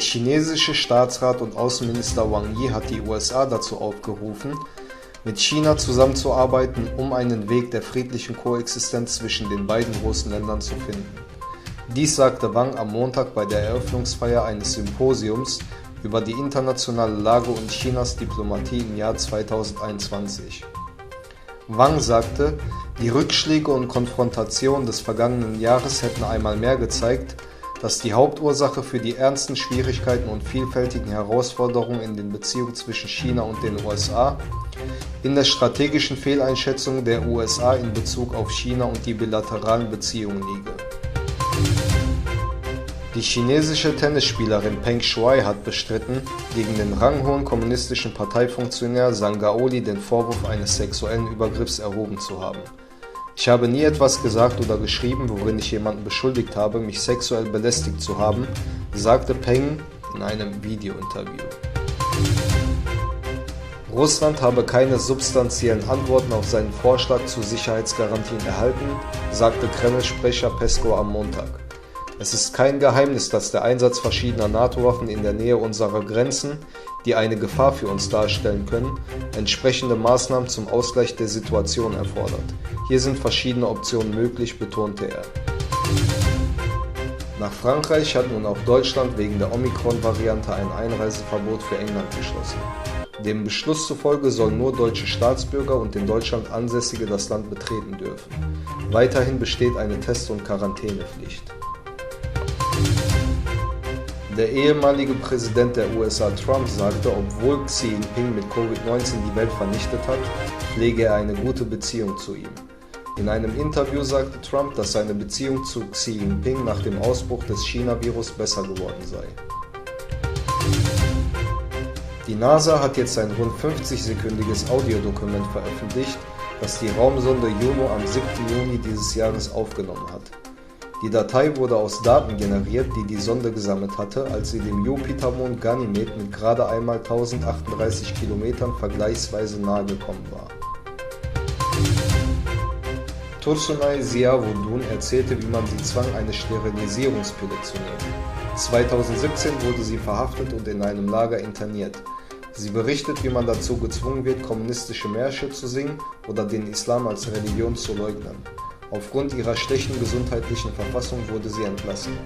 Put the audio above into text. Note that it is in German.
chinesische Staatsrat und Außenminister Wang Yi hat die USA dazu aufgerufen, mit China zusammenzuarbeiten, um einen Weg der friedlichen Koexistenz zwischen den beiden großen Ländern zu finden. Dies sagte Wang am Montag bei der Eröffnungsfeier eines Symposiums über die internationale Lage und Chinas Diplomatie im Jahr 2021. Wang sagte, die Rückschläge und Konfrontationen des vergangenen Jahres hätten einmal mehr gezeigt, dass die Hauptursache für die ernsten Schwierigkeiten und vielfältigen Herausforderungen in den Beziehungen zwischen China und den USA in der strategischen Fehleinschätzung der USA in Bezug auf China und die bilateralen Beziehungen liege. Die chinesische Tennisspielerin Peng Shuai hat bestritten, gegen den ranghohen kommunistischen Parteifunktionär Zhang Gaoli den Vorwurf eines sexuellen Übergriffs erhoben zu haben. Ich habe nie etwas gesagt oder geschrieben, worin ich jemanden beschuldigt habe, mich sexuell belästigt zu haben, sagte Peng in einem Videointerview. Russland habe keine substanziellen Antworten auf seinen Vorschlag zu Sicherheitsgarantien erhalten, sagte Kreml-Sprecher Peskov am Montag. Es ist kein Geheimnis, dass der Einsatz verschiedener NATO-Waffen in der Nähe unserer Grenzen, die eine Gefahr für uns darstellen können, entsprechende Maßnahmen zum Ausgleich der Situation erfordert. Hier sind verschiedene Optionen möglich, betonte er. Nach Frankreich hat nun auch Deutschland wegen der Omikron-Variante ein Einreiseverbot für England beschlossen. Dem Beschluss zufolge sollen nur deutsche Staatsbürger und in Deutschland Ansässige das Land betreten dürfen. Weiterhin besteht eine Test- und Quarantänepflicht. Der ehemalige Präsident der USA Trump sagte, obwohl Xi Jinping mit Covid-19 die Welt vernichtet hat, pflege er eine gute Beziehung zu ihm. In einem Interview sagte Trump, dass seine Beziehung zu Xi Jinping nach dem Ausbruch des China-Virus besser geworden sei. Die NASA hat jetzt ein rund 50-sekündiges Audiodokument veröffentlicht, das die Raumsonde Juno am 7. Juni dieses Jahres aufgenommen hat. Die Datei wurde aus Daten generiert, die die Sonde gesammelt hatte, als sie dem Jupitermond Ganymed mit gerade einmal 1038 Kilometern vergleichsweise nahe gekommen war. Tursunay Ziawudun erzählte, wie man sie zwang, eine Sterilisierungspille zu nehmen. 2017 wurde sie verhaftet und in einem Lager interniert. Sie berichtet, wie man dazu gezwungen wird, kommunistische Märsche zu singen oder den Islam als Religion zu leugnen. Aufgrund ihrer schlechten gesundheitlichen Verfassung wurde sie entlassen.